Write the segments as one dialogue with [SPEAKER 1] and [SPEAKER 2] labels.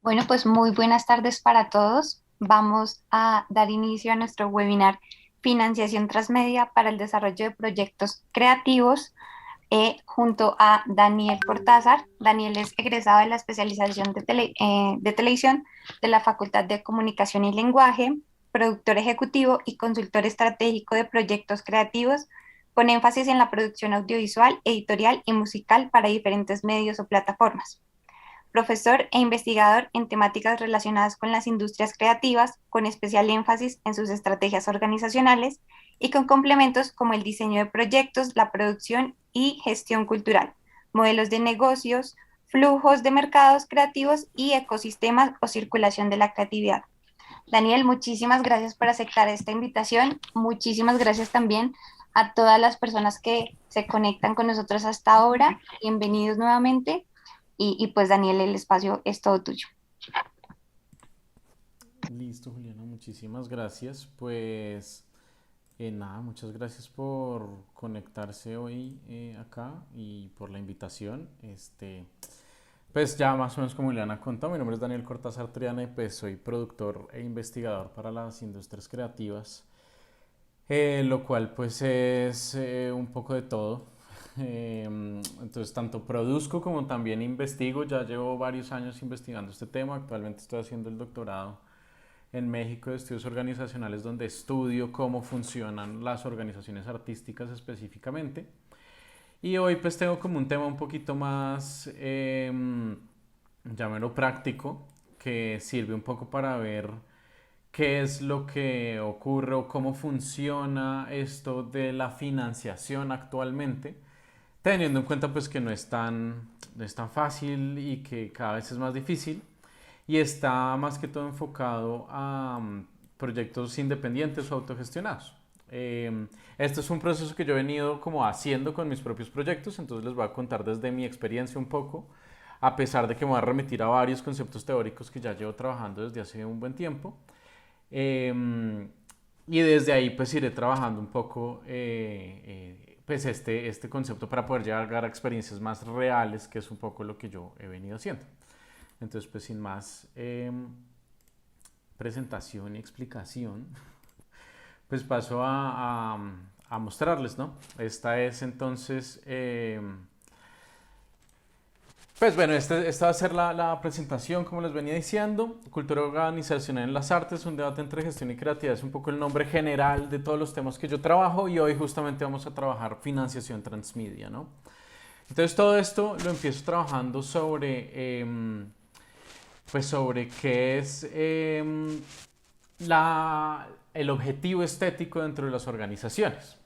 [SPEAKER 1] Bueno, pues muy buenas tardes para todos. Vamos a dar inicio a nuestro webinar Financiación Transmedia para el desarrollo de proyectos creativos junto a Daniel Cortázar. Daniel es egresado de la especialización de televisión de la Facultad de Comunicación y Lenguaje, productor ejecutivo y consultor estratégico de proyectos creativos con énfasis en la producción audiovisual, editorial y musical para diferentes medios o plataformas, profesor e investigador en temáticas relacionadas con las industrias creativas, con especial énfasis en sus estrategias organizacionales y con complementos como el diseño de proyectos, la producción y gestión cultural, modelos de negocios, flujos de mercados creativos y ecosistemas o circulación de la creatividad. Daniel, muchísimas gracias por aceptar esta invitación. Muchísimas gracias también a todas las personas que se conectan con nosotros hasta ahora. Bienvenidos nuevamente. Pues Daniel, el espacio es todo tuyo.
[SPEAKER 2] Listo, Juliana, muchísimas gracias. Pues nada, muchas gracias por conectarse hoy acá y por la invitación. Pues ya más o menos como Juliana contó, mi nombre es Daniel Cortázar Triana y pues soy productor e investigador para las industrias creativas, lo cual pues es un poco de todo. Entonces tanto produzco como también investigo, ya llevo varios años investigando este tema, actualmente estoy haciendo el doctorado en México de estudios organizacionales donde estudio cómo funcionan las organizaciones artísticas específicamente. Y hoy pues tengo como un tema un poquito más, llámelo práctico, que sirve un poco para ver qué es lo que ocurre o cómo funciona esto de la financiación actualmente, teniendo en cuenta pues que no es tan fácil y que cada vez es más difícil y está más que todo enfocado a proyectos independientes o autogestionados. Este es un proceso que yo he venido como haciendo con mis propios proyectos, entonces les voy a contar desde mi experiencia un poco, a pesar de que me voy a remitir a varios conceptos teóricos que ya llevo trabajando desde hace un buen tiempo. Eh, y desde ahí pues iré trabajando un poco pues este concepto para poder llegar a experiencias más reales, que es un poco lo que yo he venido haciendo. Entonces, pues sin más presentación y explicación, pues paso a mostrarles, ¿no? Esta es entonces, pues bueno, esta va a ser la presentación, como les venía diciendo. Cultura organizacional en las artes, un debate entre gestión y creatividad, es un poco el nombre general de todos los temas que yo trabajo y hoy justamente vamos a trabajar financiación transmedia, ¿no? Entonces todo esto lo empiezo trabajando sobre qué es el objetivo estético dentro de las organizaciones.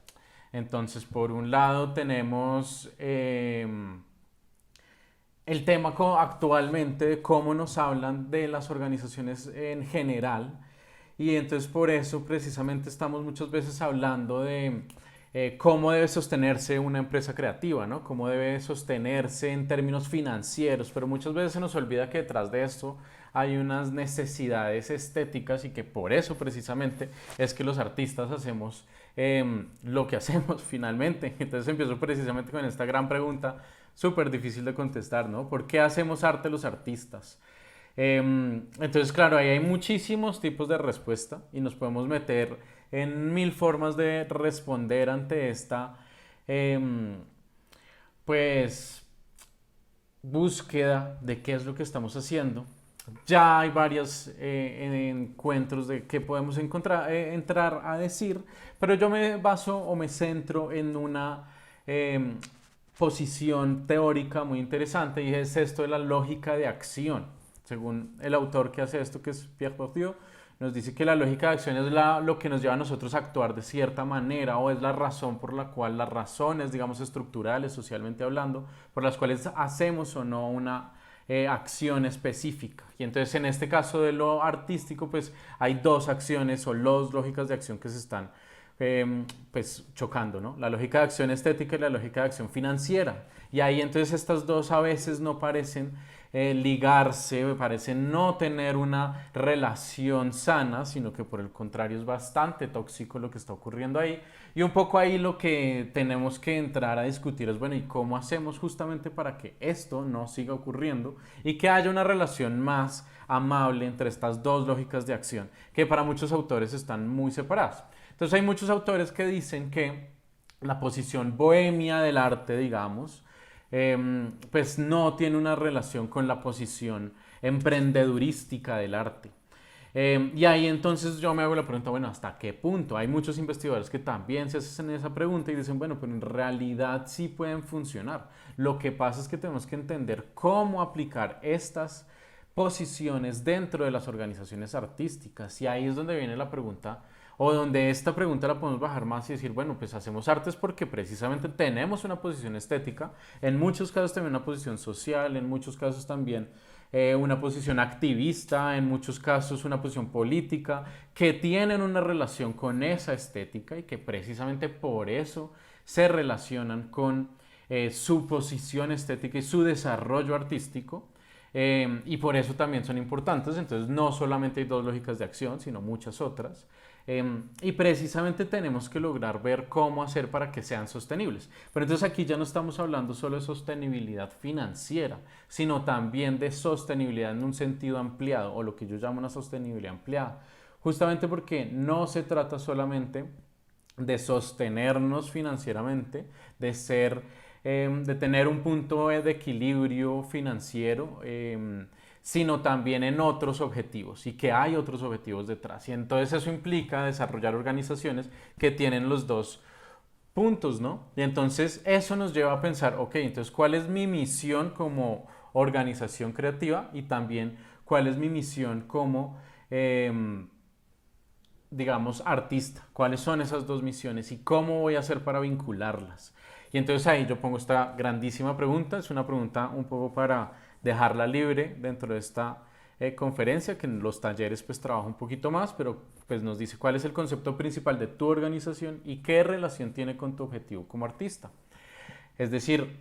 [SPEAKER 2] Entonces, por un lado tenemos el tema actualmente de cómo nos hablan de las organizaciones en general. Y entonces por eso precisamente estamos muchas veces hablando de cómo debe sostenerse una empresa creativa, ¿no? Cómo debe sostenerse en términos financieros, pero muchas veces se nos olvida que detrás de esto hay unas necesidades estéticas y que por eso precisamente es que los artistas hacemos lo que hacemos finalmente. Entonces empiezo precisamente con esta gran pregunta, súper difícil de contestar, ¿no? ¿Por qué hacemos arte los artistas? Entonces, claro, ahí hay muchísimos tipos de respuesta y nos podemos meter en mil formas de responder ante esta, em, pues, búsqueda de qué es lo que estamos haciendo. Ya hay varios encuentros de qué podemos entrar a decir, pero yo me baso o me centro en una eh, posición teórica muy interesante y es esto de la lógica de acción. Según el autor que hace esto, que es Pierre Bourdieu, nos dice que la lógica de acción es lo que nos lleva a nosotros a actuar de cierta manera o es la razón por la cual las razones, digamos, estructurales, socialmente hablando, por las cuales hacemos o no una acción específica. Y entonces en este caso de lo artístico, pues hay dos acciones o dos lógicas de acción que se están pues chocando, ¿no? La lógica de acción estética y la lógica de acción financiera. Y ahí entonces estas dos a veces no parecen ligarse, parece no tener una relación sana, sino que por el contrario es bastante tóxico lo que está ocurriendo ahí. Y un poco ahí lo que tenemos que entrar a discutir es, bueno, ¿y cómo hacemos justamente para que esto no siga ocurriendo y que haya una relación más amable entre estas dos lógicas de acción, que para muchos autores están muy separadas? Entonces hay muchos autores que dicen que la posición bohemia del arte, digamos, pues no tiene una relación con la posición emprendedurística del arte. Y ahí entonces yo me hago la pregunta, bueno, ¿hasta qué punto? Hay muchos investigadores que también se hacen esa pregunta y dicen, bueno, pero en realidad sí pueden funcionar. Lo que pasa es que tenemos que entender cómo aplicar estas posiciones dentro de las organizaciones artísticas. Y ahí es donde viene la pregunta, o donde esta pregunta la podemos bajar más y decir, bueno, pues hacemos artes porque precisamente tenemos una posición estética, en muchos casos también una posición social, en muchos casos también una posición activista, en muchos casos una posición política, que tienen una relación con esa estética y que precisamente por eso se relacionan con su posición estética y su desarrollo artístico. Y por eso también son importantes. Entonces no solamente hay dos lógicas de acción, sino muchas otras. Y precisamente tenemos que lograr ver cómo hacer para que sean sostenibles. Pero entonces aquí ya no estamos hablando solo de sostenibilidad financiera, sino también de sostenibilidad en un sentido ampliado, o lo que yo llamo una sostenibilidad ampliada. Justamente porque no se trata solamente de sostenernos financieramente, de ser, de tener un punto de equilibrio financiero, sino también en otros objetivos y que hay otros objetivos detrás. Y entonces eso implica desarrollar organizaciones que tienen los dos puntos, ¿no? Y entonces eso nos lleva a pensar, ok, entonces ¿cuál es mi misión como organización creativa? Y también ¿cuál es mi misión como, digamos, artista? ¿Cuáles son esas dos misiones y cómo voy a hacer para vincularlas? Y entonces ahí yo pongo esta grandísima pregunta, es una pregunta un poco para dejarla libre dentro de esta conferencia, que en los talleres pues trabaja un poquito más, pero pues nos dice cuál es el concepto principal de tu organización y qué relación tiene con tu objetivo como artista. Es decir,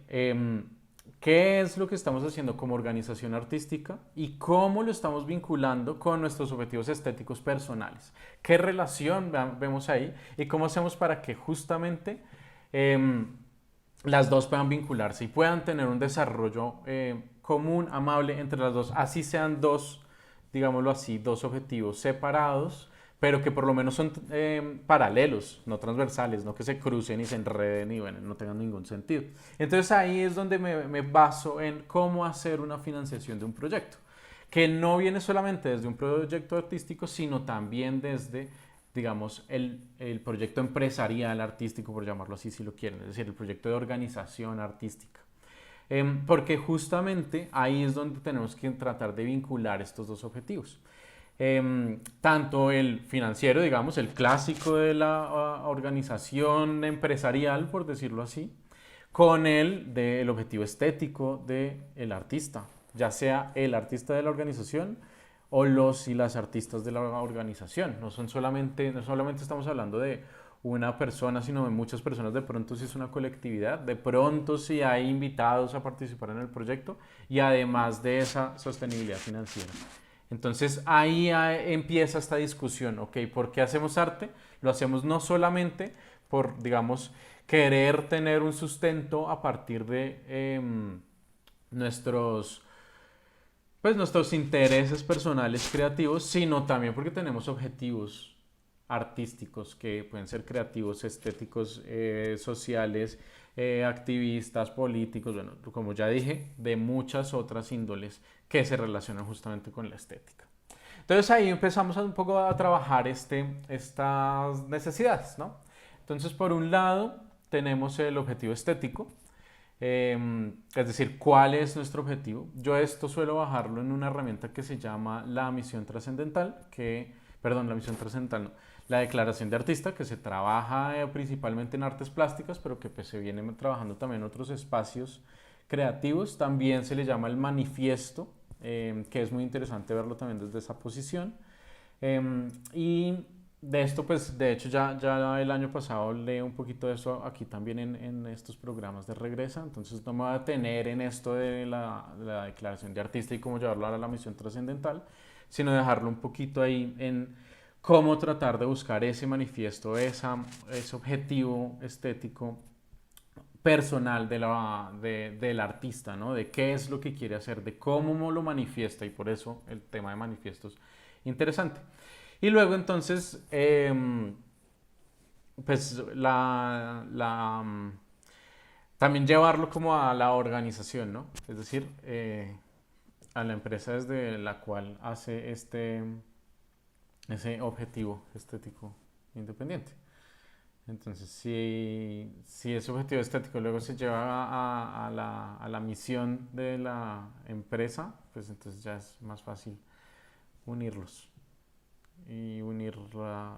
[SPEAKER 2] qué es lo que estamos haciendo como organización artística y cómo lo estamos vinculando con nuestros objetivos estéticos personales. ¿Qué relación vemos ahí y cómo hacemos para que justamente las dos puedan vincularse y puedan tener un desarrollo común, amable entre las dos, así sean dos, digámoslo así, dos objetivos separados, pero que por lo menos son paralelos, no transversales, no que se crucen y se enreden y bueno, no tengan ningún sentido. Entonces ahí es donde me baso en cómo hacer una financiación de un proyecto, que no viene solamente desde un proyecto artístico, sino también desde, digamos, el proyecto empresarial artístico, por llamarlo así si lo quieren, es decir, el proyecto de organización artística. Porque justamente ahí es donde tenemos que tratar de vincular estos dos objetivos. Tanto el financiero, digamos, el clásico de la organización empresarial, por decirlo así, con el del objetivo estético del artista, ya sea el artista de la organización o los y las artistas de la organización. No solamente estamos hablando de una persona, sino de muchas personas. De pronto si es una colectividad, de pronto si hay invitados a participar en el proyecto y además de esa sostenibilidad financiera. Entonces ahí empieza esta discusión, ¿ok? ¿Por qué hacemos arte? Lo hacemos no solamente por, digamos, querer tener un sustento a partir de nuestros, pues, nuestros intereses personales creativos, sino también porque tenemos objetivos artísticos que pueden ser creativos, estéticos, sociales, activistas, políticos, bueno, como ya dije, de muchas otras índoles que se relacionan justamente con la estética. Entonces ahí empezamos un poco a trabajar estas necesidades, ¿no? Entonces por un lado tenemos el objetivo estético, es decir, ¿cuál es nuestro objetivo? Yo esto suelo bajarlo en una herramienta que se llama la misión trascendental, perdón, la misión trascendental no, la declaración de artista, que se trabaja principalmente en artes plásticas, pero que pues, se viene trabajando también en otros espacios creativos. También se le llama el manifiesto, que es muy interesante verlo también desde esa posición. Y de esto, pues de hecho ya el año pasado leí un poquito de eso aquí también en estos programas de Regresa, entonces no me voy a detener en esto de la declaración de artista y cómo llevarlo a la misión trascendental, sino dejarlo un poquito ahí en cómo tratar de buscar ese manifiesto, ese objetivo estético personal del artista, ¿no? De qué es lo que quiere hacer, de cómo lo manifiesta y por eso el tema de manifiestos interesante. Y luego entonces, pues también llevarlo como a la organización, ¿no? Es decir, a la empresa desde la cual hace ese objetivo estético independiente. Entonces, si ese objetivo estético luego se lleva a la misión de la empresa, pues entonces ya es más fácil unirlos y unir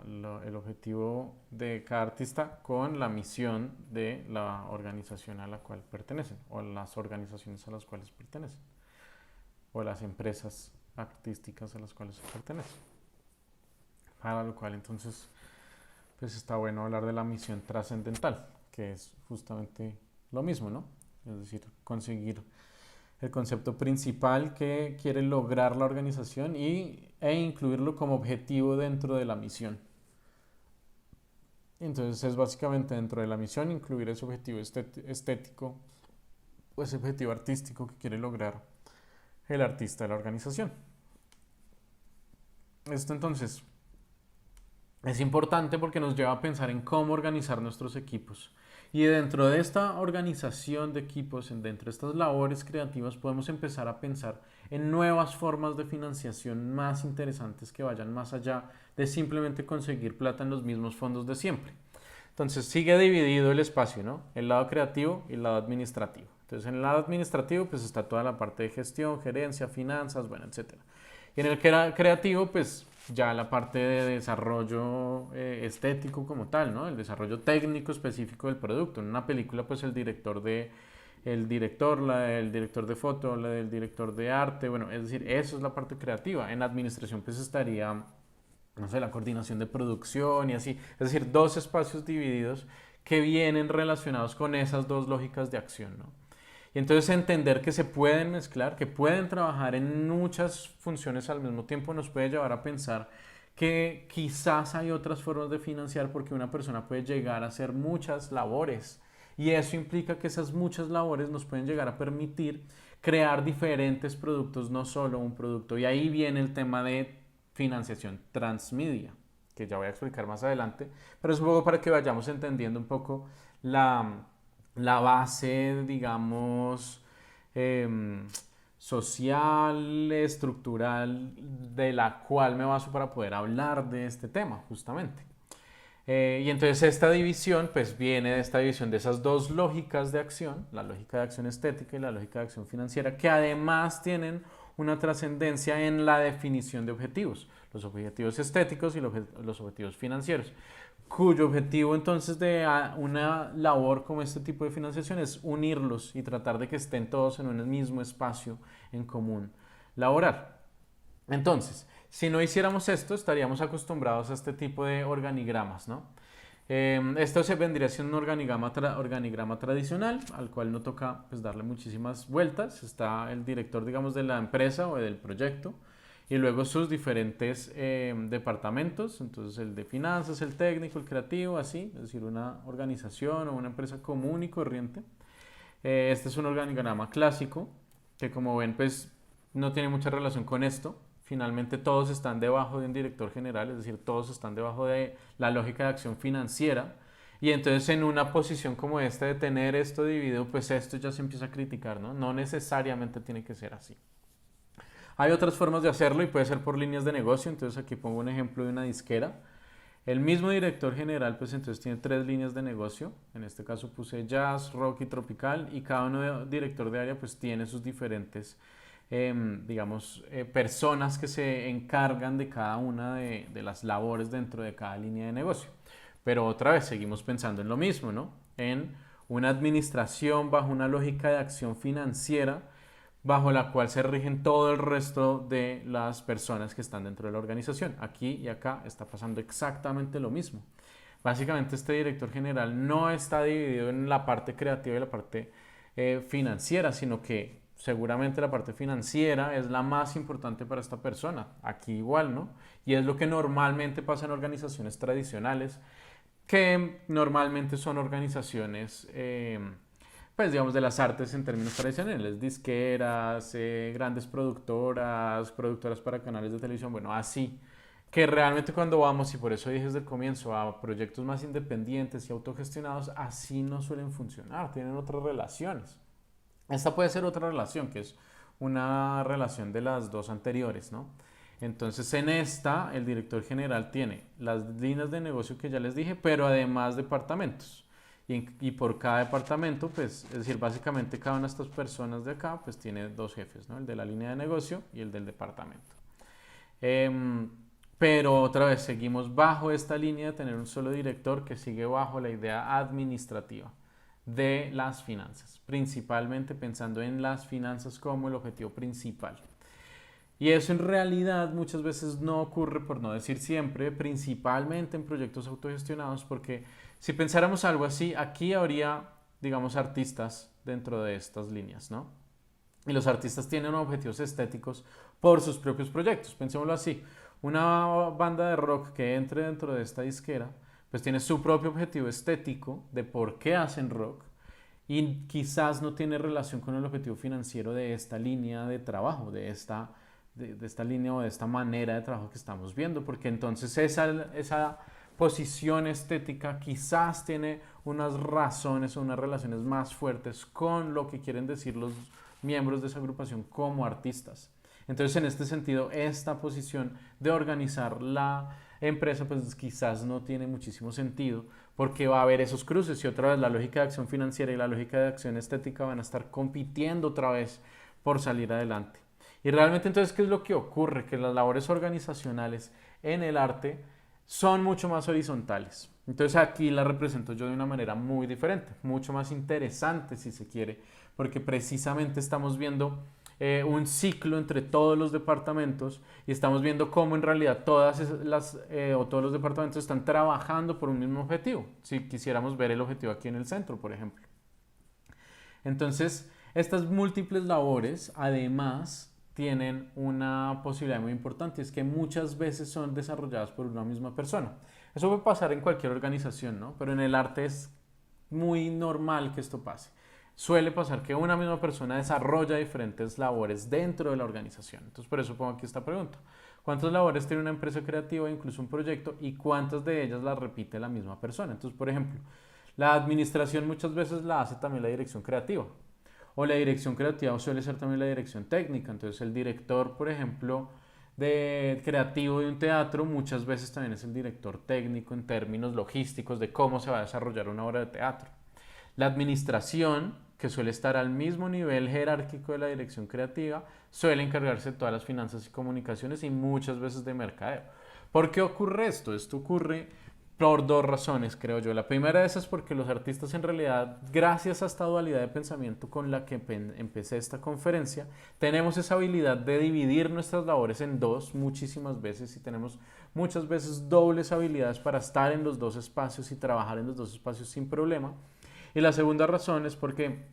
[SPEAKER 2] el objetivo de cada artista con la misión de la organización a la cual pertenecen o las organizaciones a las cuales pertenecen o las empresas artísticas a las cuales pertenecen. Para lo cual entonces pues está bueno hablar de la misión trascendental, que es justamente lo mismo, ¿no? Es decir, conseguir el concepto principal que quiere lograr la organización e incluirlo como objetivo dentro de la misión. Entonces es básicamente dentro de la misión incluir ese objetivo estético o ese objetivo artístico que quiere lograr el artista de la organización. Esto entonces es importante porque nos lleva a pensar en cómo organizar nuestros equipos. Y dentro de esta organización de equipos, dentro de estas labores creativas, podemos empezar a pensar en nuevas formas de financiación más interesantes que vayan más allá de simplemente conseguir plata en los mismos fondos de siempre. Entonces sigue dividido el espacio, ¿no? El lado creativo y el lado administrativo. Entonces en el lado administrativo pues está toda la parte de gestión, gerencia, finanzas, bueno, etcétera. Y en el creativo pues ya la parte de desarrollo estético como tal, ¿no? El desarrollo técnico específico del producto. En una película pues el director, la del director de foto, la del director de arte, bueno, es decir, eso es la parte creativa. En administración pues estaría, no sé, la coordinación de producción y así. Es decir, dos espacios divididos que vienen relacionados con esas dos lógicas de acción, ¿no? Y entonces entender que se pueden mezclar, que pueden trabajar en muchas funciones al mismo tiempo nos puede llevar a pensar que quizás hay otras formas de financiar porque una persona puede llegar a hacer muchas labores y eso implica que esas muchas labores nos pueden llegar a permitir crear diferentes productos, no solo un producto. Y ahí viene el tema de financiación transmedia, que ya voy a explicar más adelante, pero es un poco para que vayamos entendiendo un poco la, la base, digamos, eh, social, estructural, de la cual me baso para poder hablar de este tema, justamente. Y entonces esta división, pues viene de esta división de esas dos lógicas de acción, la lógica de acción estética y la lógica de acción financiera, que además tienen una trascendencia en la definición de objetivos, los objetivos estéticos y los objetivos financieros, cuyo objetivo entonces de una labor como este tipo de financiación es unirlos y tratar de que estén todos en un mismo espacio en común laboral. Entonces, si no hiciéramos esto, estaríamos acostumbrados a este tipo de organigramas, ¿no? Esto se vendría siendo un organigrama tradicional, al cual no toca pues, darle muchísimas vueltas. Está el director, digamos, de la empresa o del proyecto, y luego sus diferentes departamentos, entonces el de finanzas, el técnico, el creativo, así, es decir, una organización o una empresa común y corriente. Este es un organigrama clásico, que como ven, pues no tiene mucha relación con esto. Finalmente todos están debajo de un director general, es decir, todos están debajo de la lógica de acción financiera. Y entonces en una posición como esta de tener esto dividido, pues esto ya se empieza a criticar, ¿no? No necesariamente tiene que ser así. Hay otras formas de hacerlo y puede ser por líneas de negocio, entonces aquí pongo un ejemplo de una disquera. El mismo director general, pues entonces tiene tres líneas de negocio. En este caso puse jazz, rock y tropical. Y cada uno director de área, pues tiene sus diferentes, digamos, personas que se encargan de cada una de las labores dentro de cada línea de negocio. Pero otra vez seguimos pensando en lo mismo, ¿no? En una administración bajo una lógica de acción financiera bajo la cual se rigen todo el resto de las personas que están dentro de la organización. Aquí y acá está pasando exactamente lo mismo. Básicamente este director general no está dividido en la parte creativa y la parte financiera, sino que seguramente la parte financiera es la más importante para esta persona. Aquí igual, ¿no? Y es lo que normalmente pasa en organizaciones tradicionales, que normalmente son organizaciones, pues digamos, de las artes en términos tradicionales, disqueras, grandes productoras, productoras para canales de televisión, bueno, así que realmente cuando vamos, y por eso dije desde el comienzo, a proyectos más independientes y autogestionados, así no suelen funcionar, tienen otras relaciones. Esta puede ser otra relación, que es una relación de las dos anteriores, ¿no? Entonces en esta el director general tiene las líneas de negocio que ya les dije, pero además departamentos. Y por cada departamento, pues, es decir, básicamente cada una de estas personas de acá, pues tiene dos jefes, ¿no? El de la línea de negocio y el del departamento. Em, pero otra vez seguimos bajo esta línea de tener un solo director que sigue bajo la idea administrativa de las finanzas, principalmente pensando en las finanzas como el objetivo principal. Y eso en realidad muchas veces no ocurre, por no decir siempre, principalmente en proyectos autogestionados, porque si pensáramos algo así, aquí habría, digamos, artistas dentro de estas líneas, ¿no? Y los artistas tienen objetivos estéticos por sus propios proyectos. Pensémoslo así, una banda de rock que entre dentro de esta disquera, pues tiene su propio objetivo estético de por qué hacen rock y quizás no tiene relación con el objetivo financiero de esta línea de trabajo, de esta línea o de esta manera de trabajo que estamos viendo, porque entonces esa posición estética quizás tiene unas razones o unas relaciones más fuertes con lo que quieren decir los miembros de esa agrupación como artistas. Entonces, en este sentido, esta posición de organizar la empresa, pues quizás no tiene muchísimo sentido, porque va a haber esos cruces y otra vez la lógica de acción financiera y la lógica de acción estética van a estar compitiendo otra vez por salir adelante. Y realmente entonces, ¿qué es lo que ocurre? Que las labores organizacionales en el arte son mucho más horizontales. Entonces aquí la represento yo de una manera muy diferente, mucho más interesante si se quiere, porque precisamente estamos viendo un ciclo entre todos los departamentos y estamos viendo cómo en realidad o todos los departamentos están trabajando por un mismo objetivo. Si quisiéramos ver el objetivo aquí en el centro, por ejemplo. Entonces, estas múltiples labores, además, tienen una posibilidad muy importante, es que muchas veces son desarrolladas por una misma persona. Eso puede pasar en cualquier organización, ¿no? Pero en el arte es muy normal que esto pase. Suele pasar que una misma persona desarrolla diferentes labores dentro de la organización. Entonces, por eso pongo aquí esta pregunta. ¿Cuántas labores tiene una empresa creativa, incluso un proyecto, y cuántas de ellas las repite la misma persona? Entonces, por ejemplo, la administración muchas veces la hace también la dirección creativa. O la dirección creativa suele ser también la dirección técnica. Entonces el director, por ejemplo, de creativo de un teatro muchas veces también es el director técnico en términos logísticos de cómo se va a desarrollar una obra de teatro. La administración, que suele estar al mismo nivel jerárquico de la dirección creativa, suele encargarse de todas las finanzas y comunicaciones y muchas veces de mercadeo. ¿Por qué ocurre esto? Esto ocurre por dos razones, creo yo. La primera de esas es porque los artistas en realidad, gracias a esta dualidad de pensamiento con la que empecé esta conferencia, tenemos esa habilidad de dividir nuestras labores en dos muchísimas veces y tenemos muchas veces dobles habilidades para estar en los dos espacios y trabajar en los dos espacios sin problema. Y la segunda razón es porque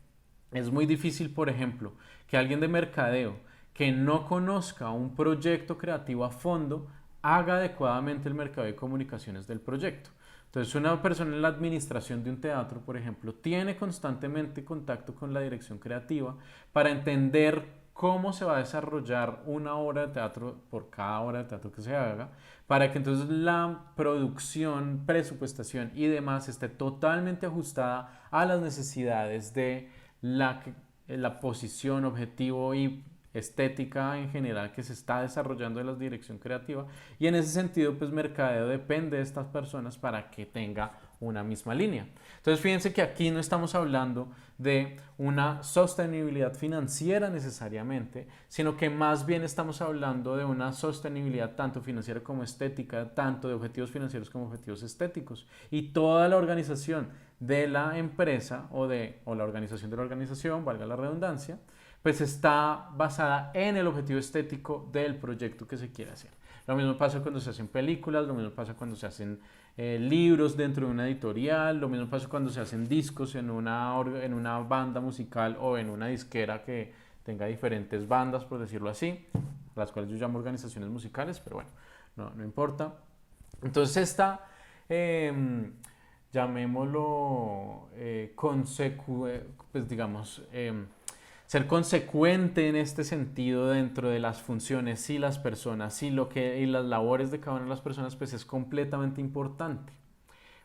[SPEAKER 2] es muy difícil, por ejemplo, que alguien de mercadeo que no conozca un proyecto creativo a fondo haga adecuadamente el mercado de comunicaciones del proyecto. Entonces, una persona en la administración de un teatro, por ejemplo, tiene constantemente contacto con la dirección creativa para entender cómo se va a desarrollar una obra de teatro por cada obra de teatro que se haga, para que entonces la producción, presupuestación y demás esté totalmente ajustada a las necesidades de la posición, objetivo y estética en general que se está desarrollando en la dirección creativa y en ese sentido pues mercadeo depende de estas personas para que tenga una misma línea. Entonces fíjense que aquí no estamos hablando de una sostenibilidad financiera necesariamente, sino que más bien estamos hablando de una sostenibilidad tanto financiera como estética, tanto de objetivos financieros como objetivos estéticos. Y toda la organización de la empresa o la organización de la organización, valga la redundancia, pues está basada en el objetivo estético del proyecto que se quiere hacer. Lo mismo pasa cuando se hacen películas, lo mismo pasa cuando se hacen libros dentro de una editorial, lo mismo pasa cuando se hacen discos en una banda musical o en una disquera que tenga diferentes bandas, por decirlo así, las cuales yo llamo organizaciones musicales, pero bueno, no importa. Entonces llamémoslo, pues digamos, ser consecuente en este sentido dentro de las funciones y las personas y las labores de cada una de las personas, pues es completamente importante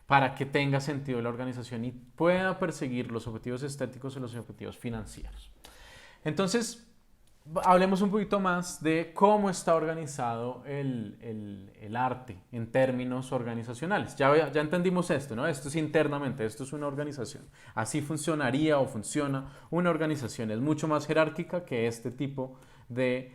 [SPEAKER 2] para que tenga sentido la organización y pueda perseguir los objetivos estéticos y los objetivos financieros. Entonces, hablemos un poquito más de cómo está organizado el arte en términos organizacionales. Ya entendimos esto, ¿no? Esto es internamente, esto es una organización. Así funcionaría o funciona una organización. Es mucho más jerárquica que este tipo de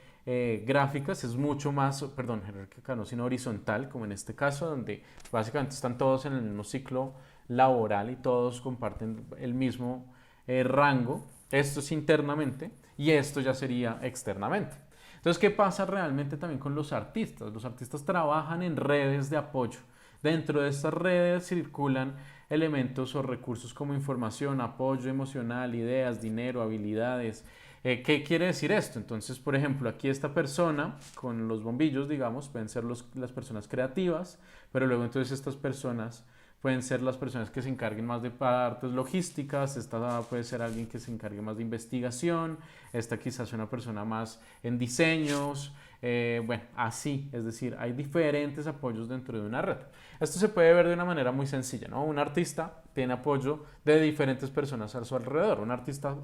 [SPEAKER 2] gráficas. Es mucho más, perdón, jerárquica no, sino horizontal, como en este caso, donde básicamente están todos en el mismo ciclo laboral y todos comparten el mismo rango. Esto es internamente y esto ya sería externamente. Entonces, ¿qué pasa realmente también con los artistas? Los artistas trabajan en redes de apoyo. Dentro de estas redes circulan elementos o recursos como información, apoyo emocional, ideas, dinero, habilidades. ¿Qué quiere decir esto? Entonces, por ejemplo, aquí esta persona con los bombillos, digamos, pueden ser las personas creativas, pero luego entonces estas personas pueden ser las personas que se encarguen más de partes logísticas, esta puede ser alguien que se encargue más de investigación, esta quizás una persona más en diseños, bueno, así, es decir, hay diferentes apoyos dentro de una red. Esto se puede ver de una manera muy sencilla, ¿no? Un artista tiene apoyo de diferentes personas a su alrededor, un artista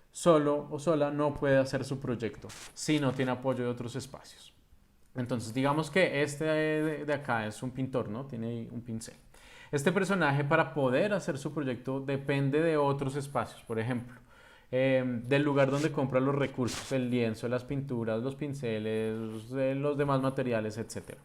[SPEAKER 2] solo o sola no puede hacer su proyecto si no tiene apoyo de otros espacios. Entonces, digamos que este de acá es un pintor, ¿no? Tiene ahí un pincel. Este personaje para poder hacer su proyecto depende de otros espacios, por ejemplo, del lugar donde compra los recursos, el lienzo, las pinturas, los pinceles, los demás materiales, etc.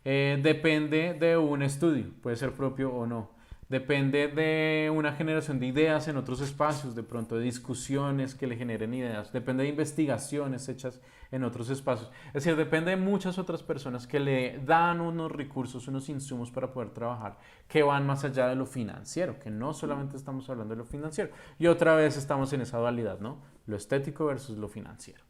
[SPEAKER 2] Depende de un estudio, puede ser propio o no. Depende de una generación de ideas en otros espacios, de pronto de discusiones que le generen ideas. Depende de investigaciones hechas en otros espacios. Es decir, depende de muchas otras personas que le dan unos recursos, unos insumos para poder trabajar, que van más allá de lo financiero, que no solamente estamos hablando de lo financiero. Y otra vez estamos en esa dualidad, ¿no? Lo estético versus lo financiero.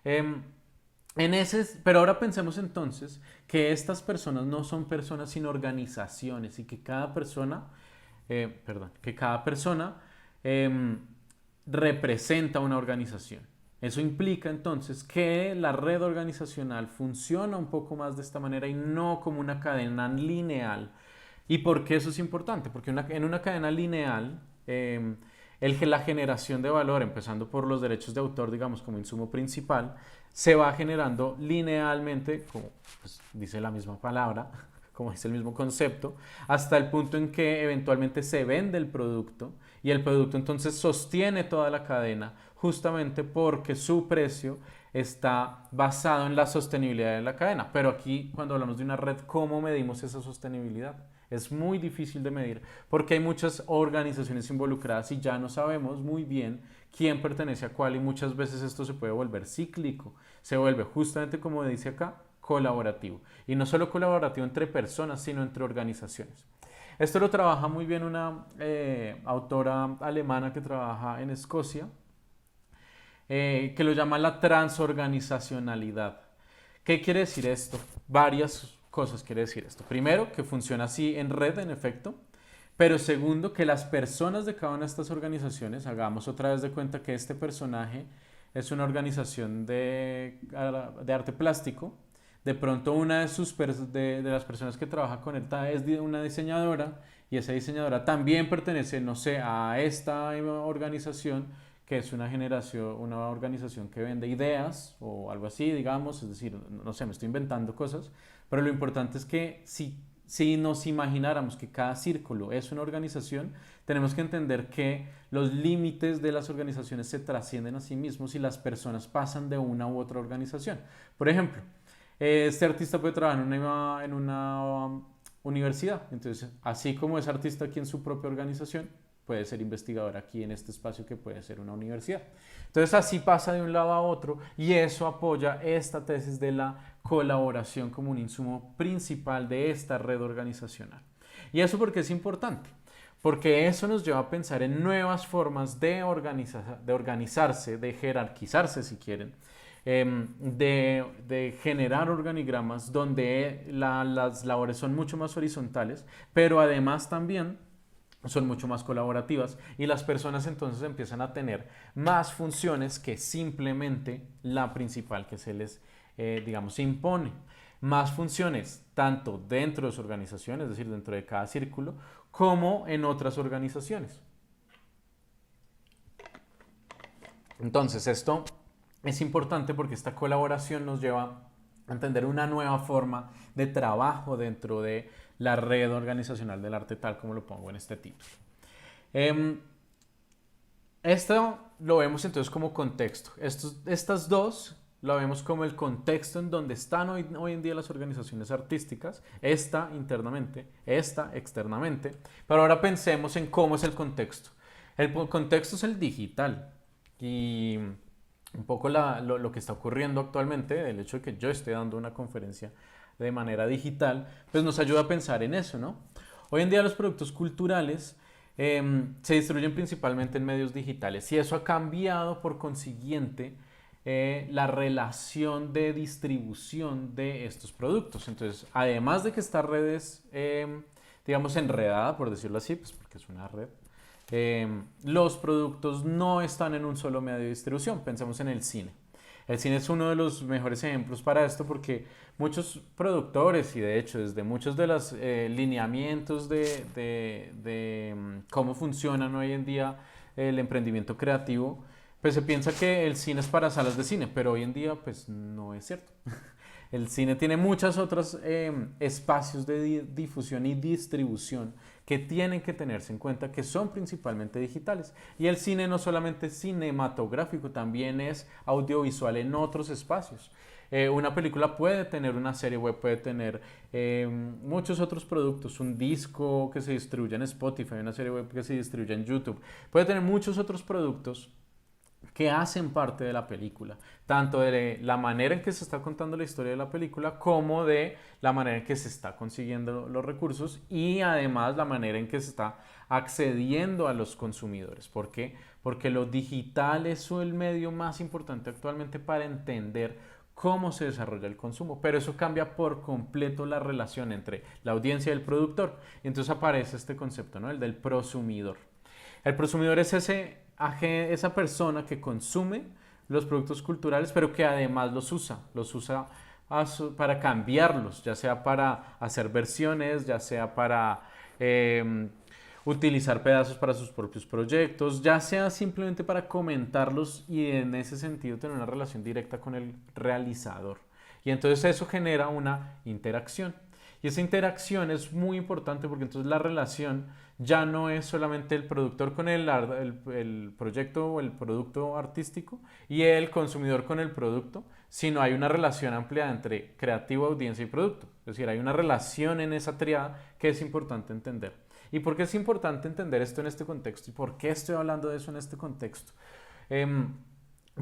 [SPEAKER 2] Pero ahora pensemos entonces que estas personas no son personas sino organizaciones y que cada persona, eh, representa una organización. Eso implica entonces que la red organizacional funciona un poco más de esta manera y no como una cadena lineal. ¿Y por qué eso es importante? Porque en una cadena lineal, la generación de valor, empezando por los derechos de autor, digamos, como insumo principal, se va generando linealmente, como pues, dice la misma palabra, como dice el mismo concepto, hasta el punto en que eventualmente se vende el producto y el producto entonces sostiene toda la cadena justamente porque su precio está basado en la sostenibilidad de la cadena. Pero aquí, cuando hablamos de una red, ¿cómo medimos esa sostenibilidad? Es muy difícil de medir porque hay muchas organizaciones involucradas y ya no sabemos muy bien quién pertenece a cuál y muchas veces esto se puede volver cíclico. Se vuelve justamente como dice acá, colaborativo. Y no solo colaborativo entre personas, sino entre organizaciones. Esto lo trabaja muy bien una autora alemana que trabaja en Escocia, que lo llama la transorganizacionalidad. ¿Qué quiere decir esto? Varias cosas quiere decir esto. Primero, que funciona así en red, en efecto. Pero segundo, que las personas de cada una de estas organizaciones, hagamos otra vez de cuenta que este personaje es una organización de arte plástico. De pronto una de las personas que trabaja con él es una diseñadora y esa diseñadora también pertenece, no sé, a esta organización que es una organización que vende ideas o algo así, digamos, es decir, no sé, me estoy inventando cosas, pero lo importante es que si nos imagináramos que cada círculo es una organización, tenemos que entender que los límites de las organizaciones se trascienden a sí mismos y las personas pasan de una u otra organización. Por ejemplo, este artista puede trabajar en una universidad, entonces así como es artista aquí en su propia organización, puede ser investigador aquí en este espacio que puede ser una universidad. Entonces así pasa de un lado a otro y eso apoya esta tesis de la colaboración como un insumo principal de esta red organizacional. ¿Y eso por qué es importante? Porque eso nos lleva a pensar en nuevas formas de organizarse, de jerarquizarse si quieren, de generar organigramas donde las labores son mucho más horizontales, pero además también son mucho más colaborativas y las personas entonces empiezan a tener más funciones que simplemente la principal que se les, digamos, impone. Más funciones tanto dentro de su organización, es decir, dentro de cada círculo, como en otras organizaciones. Entonces, esto es importante porque esta colaboración nos lleva a entender una nueva forma de trabajo dentro de la red organizacional del arte, tal como lo pongo en este título. Esto lo vemos entonces como contexto. Estas dos lo vemos como el contexto en donde están hoy en día las organizaciones artísticas, esta internamente, esta externamente, pero ahora pensemos en cómo es el contexto. El contexto es el digital y un poco lo que está ocurriendo actualmente, el hecho de que yo esté dando una conferencia de manera digital, pues nos ayuda a pensar en eso, ¿no? Hoy en día los productos culturales se distribuyen principalmente en medios digitales y eso ha cambiado por consiguiente la relación de distribución de estos productos. Entonces, además de que esta red es, digamos, enredada, por decirlo así, pues porque es una red, los productos no están en un solo medio de distribución. Pensemos en el cine. El cine es uno de los mejores ejemplos para esto porque muchos productores y de hecho desde muchos de los lineamientos de cómo funcionan hoy en día el emprendimiento creativo, pues se piensa que el cine es para salas de cine, pero hoy en día pues no es cierto. El cine tiene muchos otros espacios de difusión y distribución que tienen que tenerse en cuenta que son principalmente digitales. Y el cine no solamente es cinematográfico, también es audiovisual en otros espacios. Una película puede tener una serie web, puede tener muchos otros productos, un disco que se distribuye en Spotify, una serie web que se distribuye en YouTube, puede tener muchos otros productos que hacen parte de la película, tanto de la manera en que se está contando la historia de la película como de la manera en que se está consiguiendo los recursos y además la manera en que se está accediendo a los consumidores. ¿Por qué? Porque lo digital es el medio más importante actualmente para entender cómo se desarrolla el consumo, pero eso cambia por completo la relación entre la audiencia y el productor. Y entonces aparece este concepto, ¿no? El del prosumidor. El prosumidor es esa persona que consume los productos culturales, pero que además los usa para cambiarlos, ya sea para hacer versiones, ya sea para utilizar pedazos para sus propios proyectos, ya sea simplemente para comentarlos y en ese sentido tener una relación directa con el realizador. Y entonces eso genera una interacción. Y esa interacción es muy importante porque entonces la relación ya no es solamente el productor con el proyecto o el producto artístico y el consumidor con el producto, sino hay una relación amplia entre creativo, audiencia y producto. Es decir, hay una relación en esa triada que es importante entender. ¿Y por qué es importante entender esto en este contexto? ¿Y por qué estoy hablando de eso en este contexto?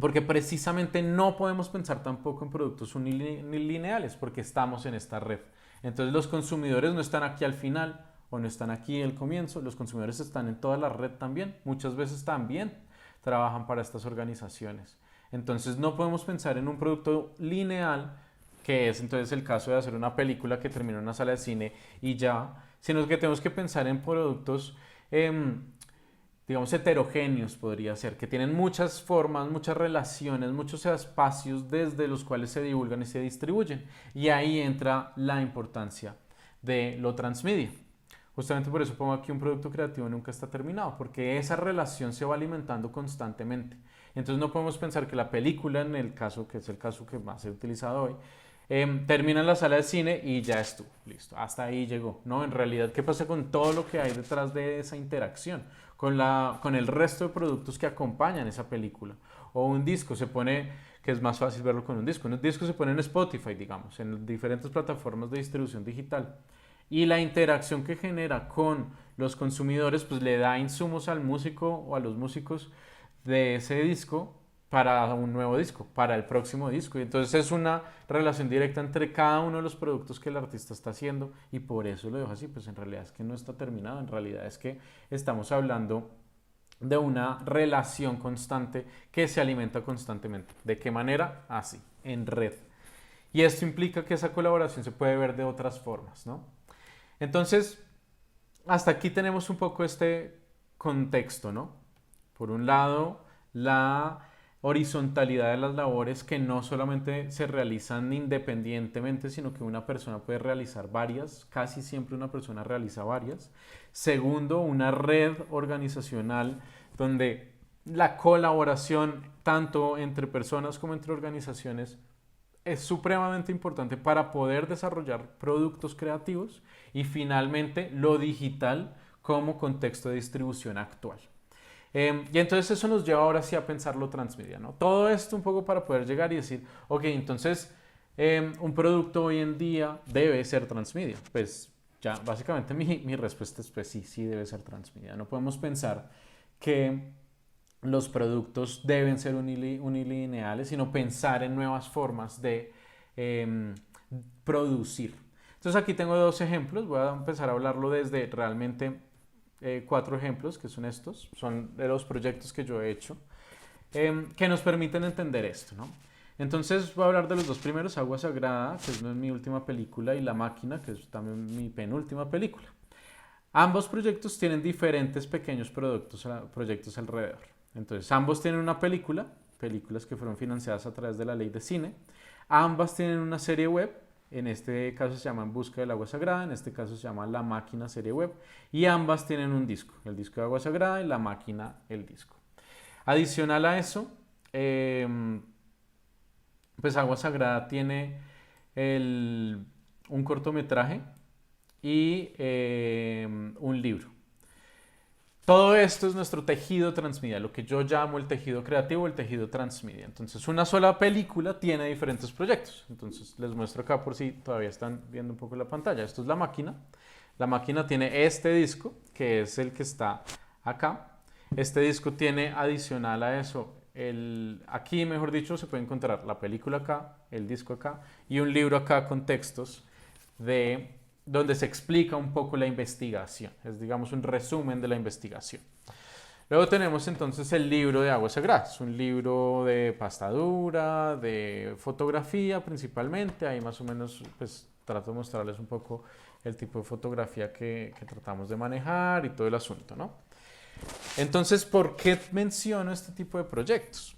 [SPEAKER 2] Porque precisamente no podemos pensar tampoco en productos unilineales porque estamos en esta red. Entonces los consumidores no están aquí al final o no están aquí al comienzo, los consumidores están en toda la red también, muchas veces también trabajan para estas organizaciones. Entonces no podemos pensar en un producto lineal, que es entonces el caso de hacer una película que termina en una sala de cine y ya, sino que tenemos que pensar en productos digamos, heterogéneos podría ser, que tienen muchas formas, muchas relaciones, muchos espacios desde los cuales se divulgan y se distribuyen. Y ahí entra la importancia de lo transmedia. Justamente por eso pongo aquí un producto creativo nunca está terminado, porque esa relación se va alimentando constantemente. Entonces no podemos pensar que la película, en el caso, que es el caso que más he utilizado hoy, termina en la sala de cine y ya estuvo, listo, hasta ahí llegó. No, en realidad, ¿qué pasa con todo lo que hay detrás de esa interacción? Con el resto de productos que acompañan esa película. O un disco se pone, que es más fácil verlo con un disco se pone en Spotify, digamos, en diferentes plataformas de distribución digital. y la interacción que genera con los consumidores pues le da insumos al músico o a los músicos de ese disco para un nuevo disco, para el próximo disco. Y entonces es una relación directa entre cada uno de los productos que el artista está haciendo y por eso lo dejo así, pues en realidad es que no está terminado, en realidad es que estamos hablando de una relación constante que se alimenta constantemente. ¿De qué manera? Así, en red. Y esto implica que esa colaboración se puede ver de otras formas, ¿no? Entonces, hasta aquí tenemos un poco este contexto, ¿no? Por un lado, la horizontalidad de las labores que no solamente se realizan independientemente, sino que una persona puede realizar varias, casi siempre una persona realiza varias. Segundo, una red organizacional donde la colaboración tanto entre personas como entre organizaciones es supremamente importante para poder desarrollar productos creativos y finalmente lo digital como contexto de distribución actual. Y entonces eso nos lleva ahora sí a pensar lo transmedia, ¿no? Todo esto un poco para poder llegar y decir, ok, entonces un producto hoy en día debe ser transmedia. Pues ya básicamente mi respuesta es pues sí, sí debe ser transmedia. No podemos pensar que los productos deben ser unilineales, sino pensar en nuevas formas de eh, producir. Entonces aquí tengo dos ejemplos, voy a empezar a hablarlo desde realmente cuatro ejemplos, que son estos, son de los proyectos que yo he hecho, que nos permiten entender esto, ¿no? Entonces voy a hablar de los dos primeros, Agua Sagrada, que es mi última película, y La Máquina, que es también mi penúltima película. Ambos proyectos tienen diferentes pequeños proyectos alrededor. Entonces, ambos tienen una película, películas que fueron financiadas a través de la ley de cine. Ambas tienen una serie web, en este caso se llama En Busca del Agua Sagrada, en este caso se llama La Máquina serie web. Y ambas tienen un disco, el disco de Agua Sagrada y La Máquina el disco. Adicional a eso, pues Agua Sagrada tiene un cortometraje y un libro. Todo esto es nuestro tejido transmedia, lo que yo llamo el tejido creativo, el tejido transmedia. Entonces, una sola película tiene diferentes proyectos. Entonces, les muestro acá por si todavía están viendo un poco la pantalla. Esto es La Máquina. La Máquina tiene este disco, que es el que está acá. Este disco tiene adicional a eso, aquí mejor dicho, se puede encontrar la película acá, el disco acá y un libro acá con textos de donde se explica un poco la investigación. Es, digamos, un resumen de la investigación. Luego tenemos entonces el libro de Agua Sagrada. Es un libro de pastadura, de fotografía principalmente. Ahí más o menos pues trato de mostrarles un poco el tipo de fotografía que tratamos de manejar y todo el asunto, ¿no? Entonces, ¿por qué menciono este tipo de proyectos?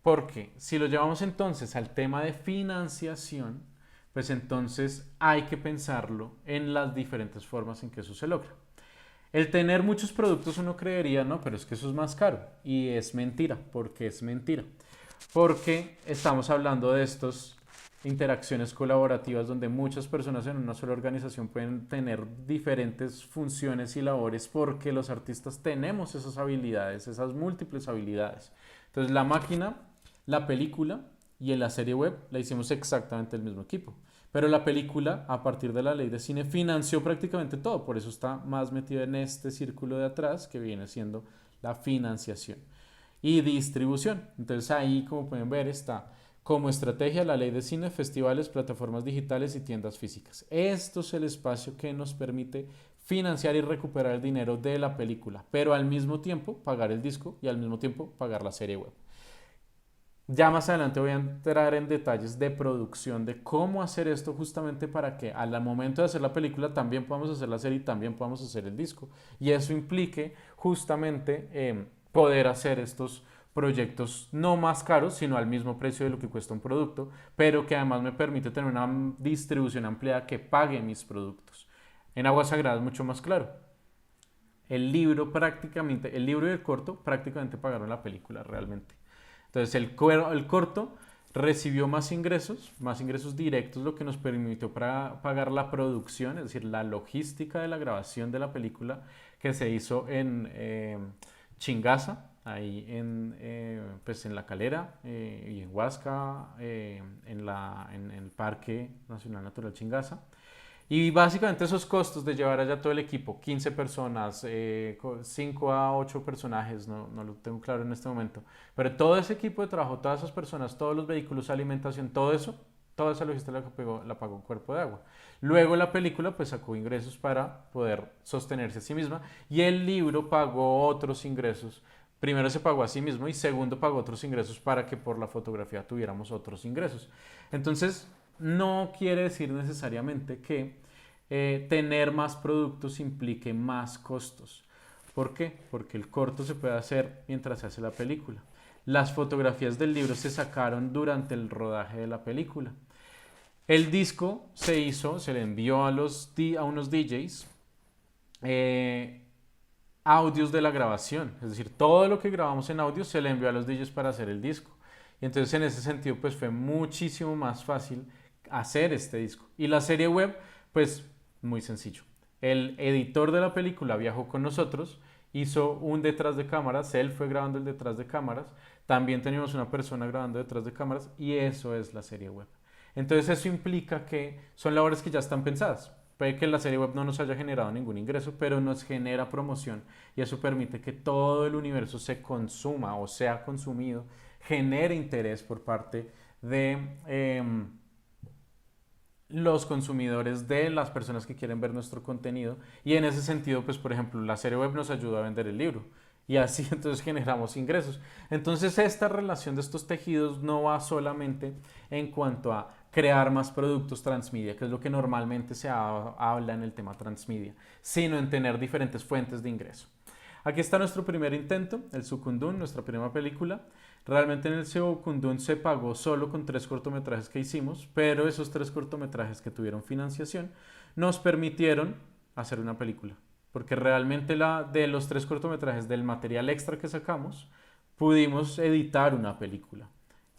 [SPEAKER 2] Porque si lo llevamos entonces al tema de financiación, pues entonces hay que pensarlo en las diferentes formas en que eso se logra. El tener muchos productos uno creería, no, pero es que eso es más caro. Y es mentira. ¿Por qué es mentira? Porque estamos hablando de estas interacciones colaborativas donde muchas personas en una sola organización pueden tener diferentes funciones y labores porque los artistas tenemos esas habilidades, esas múltiples habilidades. Entonces la máquina, la película y en la serie web la hicimos exactamente el mismo equipo. Pero la película, a partir de la ley de cine, financió prácticamente todo. Por eso está más metido en este círculo de atrás que viene siendo la financiación y distribución. Entonces ahí, como pueden ver, está como estrategia la ley de cine, festivales, plataformas digitales y tiendas físicas. Esto es el espacio que nos permite financiar y recuperar el dinero de la película, pero al mismo tiempo pagar el disco y al mismo tiempo pagar la serie web. Ya más adelante voy a entrar en detalles de producción, de cómo hacer esto justamente para que al momento de hacer la película también podamos hacer la serie y también podamos hacer el disco. Y eso implique justamente poder hacer estos proyectos no más caros, sino al mismo precio de lo que cuesta un producto, pero que además me permite tener una distribución ampliada que pague mis productos. En Agua Sagrada es mucho más claro. El libro y el corto prácticamente pagaron la película realmente. Entonces el corto recibió más ingresos directos, lo que nos permitió para pagar la producción, es decir, la logística de la grabación de la película que se hizo en Chingaza, ahí pues en La Calera y en Huasca, en el Parque Nacional Natural Chingaza. Y básicamente esos costos de llevar allá todo el equipo, 15 personas, 5 a 8 personajes, no lo tengo claro en este momento, pero todo ese equipo de trabajo, todas esas personas, todos los vehículos, alimentación, todo eso, toda esa logística la pagó Cuerpo de Agua. Luego la película pues sacó ingresos para poder sostenerse a sí misma y el libro pagó otros ingresos. Primero se pagó a sí mismo y segundo pagó otros ingresos para que por la fotografía tuviéramos otros ingresos. Entonces, no quiere decir necesariamente que tener más productos implique más costos. ¿Por qué? Porque el corto se puede hacer mientras se hace la película. Las fotografías del libro se sacaron durante el rodaje de la película. El disco se le envió a unos DJs audios de la grabación, es decir, todo lo que grabamos en audio se le envió a los DJs para hacer el disco. Y entonces en ese sentido pues fue muchísimo más fácil hacer este disco. Y la serie web pues muy sencillo. El editor de la película viajó con nosotros, hizo un detrás de cámaras, él fue grabando el detrás de cámaras, también teníamos una persona grabando detrás de cámaras y eso es la serie web. Entonces eso implica que son labores que ya están pensadas. Puede que la serie web no nos haya generado ningún ingreso, pero nos genera promoción y eso permite que todo el universo se consuma o sea consumido, genere interés por parte de los consumidores, de las personas que quieren ver nuestro contenido y en ese sentido, pues por ejemplo, la serie web nos ayuda a vender el libro y así entonces generamos ingresos. Entonces esta relación de estos tejidos no va solamente en cuanto a crear más productos transmedia, que es lo que normalmente se habla en el tema transmedia, sino en tener diferentes fuentes de ingreso. Aquí está nuestro primer intento, el Sucundún, nuestra primera película. Realmente en el Sucundún se pagó solo con 3 cortometrajes que hicimos, pero esos 3 cortometrajes que tuvieron financiación nos permitieron hacer una película. Porque realmente de los 3 cortometrajes del material extra que sacamos, pudimos editar una película.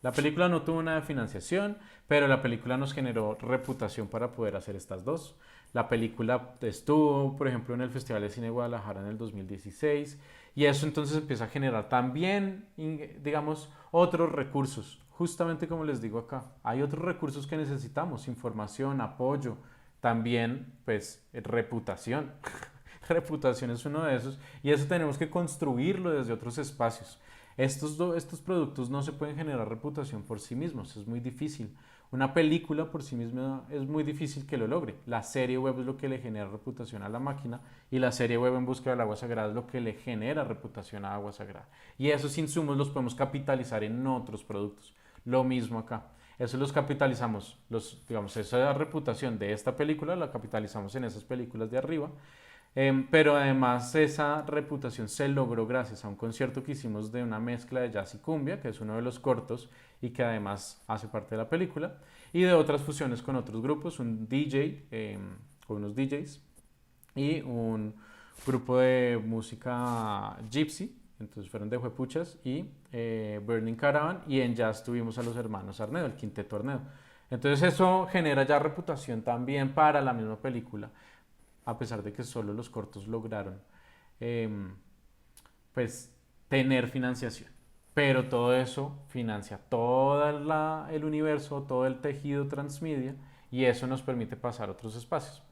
[SPEAKER 2] La película no tuvo una financiación, pero la película nos generó reputación para poder hacer estas dos. La película estuvo, por ejemplo, en el Festival de Cine de Guadalajara en el 2016 y eso entonces empieza a generar también, digamos, otros recursos. Justamente como les digo acá, hay otros recursos que necesitamos, información, apoyo, también pues reputación. Reputación es uno de esos y eso tenemos que construirlo desde otros espacios. Estos productos no se pueden generar reputación por sí mismos, es muy difícil. Una película por sí misma es muy difícil que lo logre. La serie web es lo que le genera reputación a la máquina y la serie web en busca del agua sagrada es lo que le genera reputación a agua sagrada. Y esos insumos los podemos capitalizar en otros productos. Lo mismo acá. Eso los capitalizamos, digamos, esa reputación de esta película la capitalizamos en esas películas de arriba. Pero además esa reputación se logró gracias a un concierto que hicimos de una mezcla de jazz y cumbia, que es uno de los cortos y que además hace parte de la película, y de otras fusiones con otros grupos, un DJ, con unos DJs y un grupo de música gypsy, entonces fueron de Juepuchas y Burning Caravan, y en jazz tuvimos a los hermanos Arnedo, el quinteto Arnedo. Entonces eso genera ya reputación también para la misma película a pesar de que solo los cortos lograron pues tener financiación. Pero todo eso financia todo el universo, todo el tejido transmedia y eso nos permite pasar a otros espacios.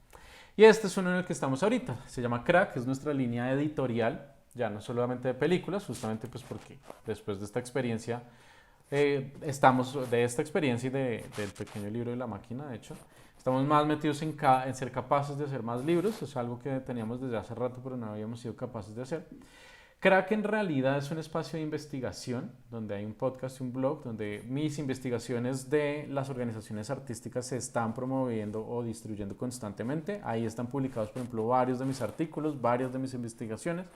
[SPEAKER 2] Y este es uno en el que estamos ahorita, se llama Crack, es nuestra línea editorial, ya no solamente de películas, justamente pues porque después de esta experiencia, estamos de esta experiencia y del pequeño libro de la máquina, de hecho, estamos más metidos en ser capaces de hacer más libros, es algo que teníamos desde hace rato pero no habíamos sido capaces de hacer. Crack en realidad es un espacio de investigación donde hay un podcast y un blog donde mis investigaciones de las organizaciones artísticas se están promoviendo o distribuyendo constantemente. Ahí están publicados, por ejemplo, varios de mis artículos, varias de mis investigaciones.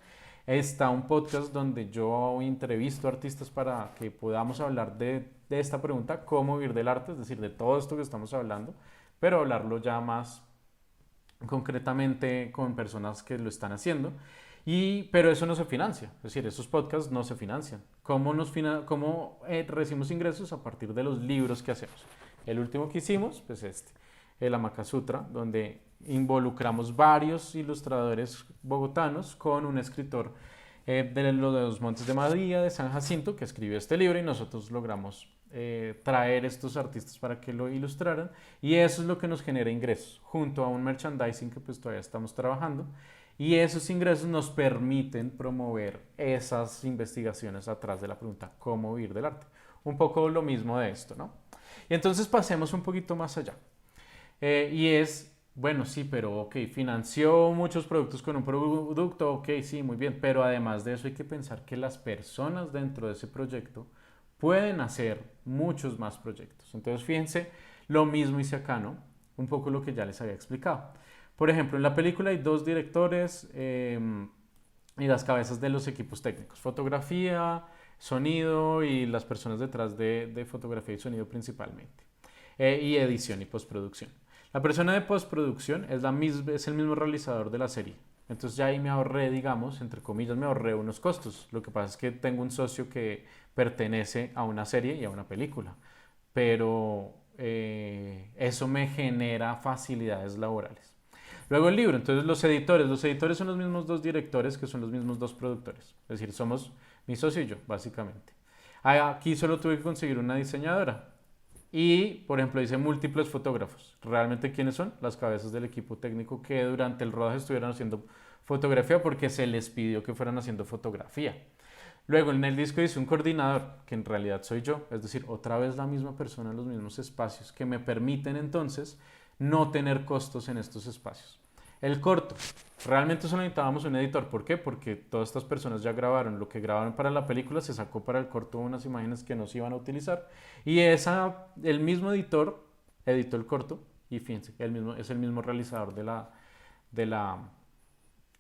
[SPEAKER 2] Está un podcast donde yo entrevisto artistas para que podamos hablar de esta pregunta, cómo vivir del arte, es decir, de todo esto que estamos hablando, pero hablarlo ya más concretamente con personas que lo están haciendo. Pero eso no se financia, es decir, esos podcasts no se financian. ¿Cómo recibimos ingresos? A partir de los libros que hacemos. El último que hicimos, pues el Amaka Sutra, donde involucramos varios ilustradores bogotanos con un escritor de los Montes de María, de San Jacinto, que escribió este libro y nosotros logramos traer estos artistas para que lo ilustraran y eso es lo que nos genera ingresos junto a un merchandising que pues todavía estamos trabajando y esos ingresos nos permiten promover esas investigaciones atrás de la pregunta ¿cómo vivir del arte? Un poco lo mismo de esto, ¿no? Y entonces pasemos un poquito más allá. Y es, bueno, sí, pero ok, financió muchos productos con un producto, ok, sí, muy bien, pero además de eso hay que pensar que las personas dentro de ese proyecto pueden hacer muchos más proyectos. Entonces, fíjense, lo mismo hice acá, ¿no? Un poco lo que ya les había explicado. Por ejemplo, en la película hay dos directores y las cabezas de los equipos técnicos, fotografía, sonido y las personas detrás de fotografía y sonido principalmente, y edición y postproducción. La persona de postproducción es el mismo realizador de la serie. Entonces ya ahí me ahorré, digamos, entre comillas, me ahorré unos costos. Lo que pasa es que tengo un socio que pertenece a una serie y a una película. Pero eso me genera facilidades laborales. Luego el libro, entonces los editores son los mismos dos directores que son los mismos dos productores. Es decir, somos mi socio y yo, básicamente. Aquí solo tuve que conseguir una diseñadora. Y, por ejemplo, dice múltiples fotógrafos. ¿Realmente quiénes son? Las cabezas del equipo técnico que durante el rodaje estuvieron haciendo fotografía porque se les pidió que fueran haciendo fotografía. Luego en el disco dice un coordinador, que en realidad soy yo, es decir, otra vez la misma persona en los mismos espacios, que me permiten entonces no tener costos en estos espacios. El corto, realmente solo necesitábamos un editor, ¿por qué? Porque todas estas personas ya grabaron, lo que grabaron para la película se sacó para el corto unas imágenes que no se iban a utilizar y el mismo editor editó el corto y fíjense, es el mismo realizador de la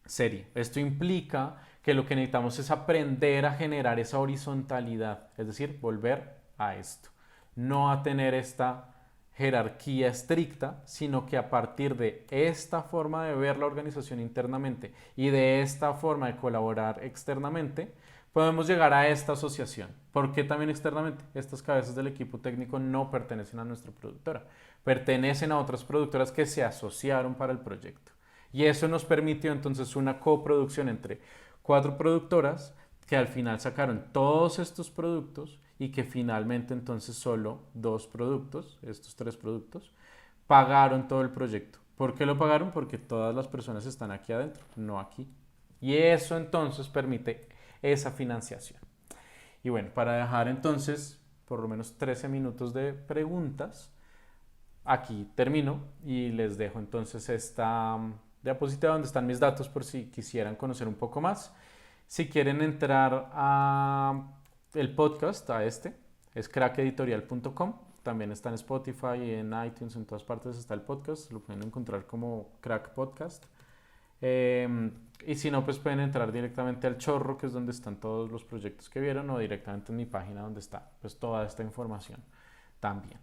[SPEAKER 2] serie. Esto implica que lo que necesitamos es aprender a generar esa horizontalidad, es decir, volver a esto, no a tener esta jerarquía estricta, sino que a partir de esta forma de ver la organización internamente y de esta forma de colaborar externamente, podemos llegar a esta asociación. ¿Por qué también externamente? Estas cabezas del equipo técnico no pertenecen a nuestra productora, pertenecen a otras productoras que se asociaron para el proyecto. Y eso nos permitió entonces una coproducción entre 4 productoras que al final sacaron todos estos productos y que finalmente entonces solo 2 productos, estos 3 productos, pagaron todo el proyecto. ¿Por qué lo pagaron? Porque todas las personas están aquí adentro, no aquí. Y eso entonces permite esa financiación. Y bueno, para dejar entonces por lo menos 13 minutos de preguntas, aquí termino y les dejo entonces esta diapositiva donde están mis datos por si quisieran conocer un poco más. Si quieren entrar a el podcast, es crackeditorial.com. También está en Spotify, en iTunes, en todas partes está el podcast. Lo pueden encontrar como Crack Podcast. Y si no, pues pueden entrar directamente al chorro, que es donde están todos los proyectos que vieron, o directamente en mi página donde está pues toda esta información también.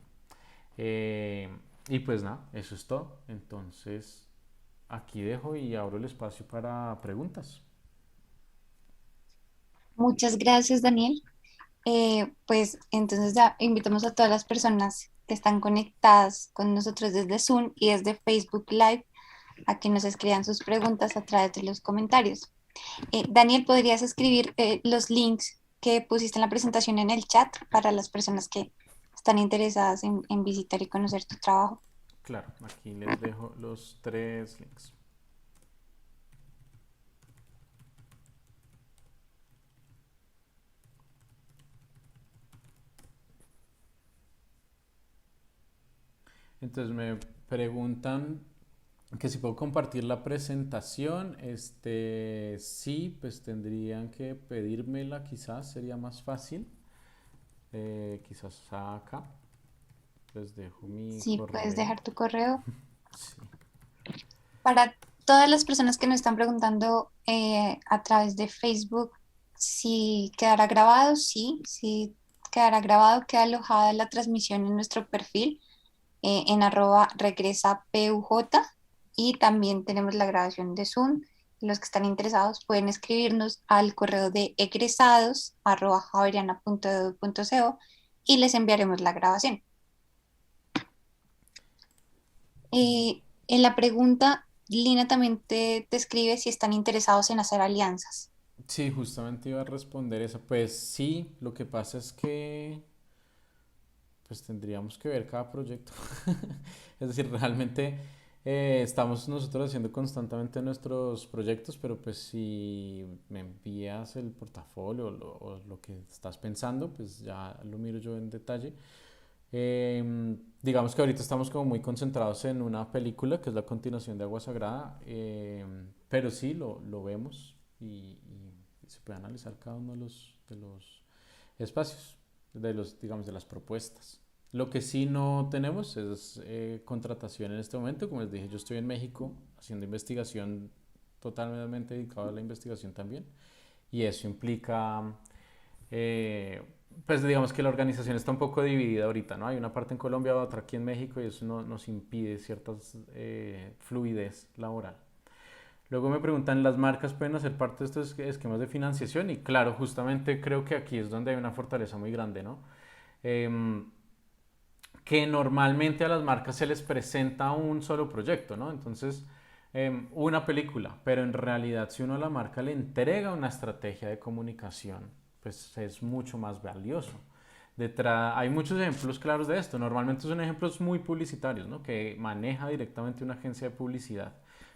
[SPEAKER 2] Eh, y pues nada, eso es todo. Entonces, aquí dejo y abro el espacio para preguntas.
[SPEAKER 1] Muchas gracias, Daniel. Pues entonces ya invitamos a todas las personas que están conectadas con nosotros desde Zoom y desde Facebook Live a que nos escriban sus preguntas a través de los comentarios. Daniel, ¿podrías escribir los links que pusiste en la presentación en el chat para las personas que están interesadas en visitar y conocer tu trabajo?
[SPEAKER 2] Claro, aquí les dejo los 3 links. Entonces me preguntan que si puedo compartir la presentación. Sí, pues tendrían que pedírmela, quizás sería más fácil. Quizás acá les dejo mi
[SPEAKER 1] Sí, puedes
[SPEAKER 2] correo.
[SPEAKER 1] dejar tu correo.
[SPEAKER 2] Sí.
[SPEAKER 1] Para todas las personas que nos están preguntando a través de Facebook si quedará grabado, sí, sí quedará grabado, queda alojada la transmisión en nuestro perfil en @regresa_puj y también tenemos la grabación de Zoom. Los que están interesados pueden escribirnos al correo de egresados@javeriana.edu.co y les enviaremos la grabación. En la pregunta, Lina también te escribe si están interesados en hacer alianzas.
[SPEAKER 2] Sí, justamente iba a responder eso. Pues sí, lo que pasa es que pues tendríamos que ver cada proyecto. Es decir, realmente estamos nosotros haciendo constantemente nuestros proyectos, pero pues si me envías el portafolio o lo que estás pensando, pues ya lo miro yo en detalle. Digamos que ahorita estamos como muy concentrados en una película que es la continuación de Agua Sagrada, pero sí lo vemos y se puede analizar cada uno de los espacios, de los, digamos, de las propuestas. Lo que sí no tenemos es contratación en este momento. Como les dije, yo estoy en México haciendo investigación totalmente dedicado a la investigación también. Y eso implica, eh, pues digamos que la organización está un poco dividida ahorita, ¿no? Hay una parte en Colombia, otra aquí en México y eso nos impide cierta fluidez laboral. Luego me preguntan, ¿las marcas pueden hacer parte de estos esquemas de financiación? Y claro, justamente creo que aquí es donde hay una fortaleza muy grande, ¿no? Em, que normalmente a las marcas se les presenta un solo proyecto, ¿no? Entonces, una película, pero en realidad si uno a la marca le entrega una estrategia de comunicación, pues es mucho más valioso. Hay muchos ejemplos claros de esto. Normalmente son ejemplos muy publicitarios, ¿no? Que maneja directamente una agencia de publicidad.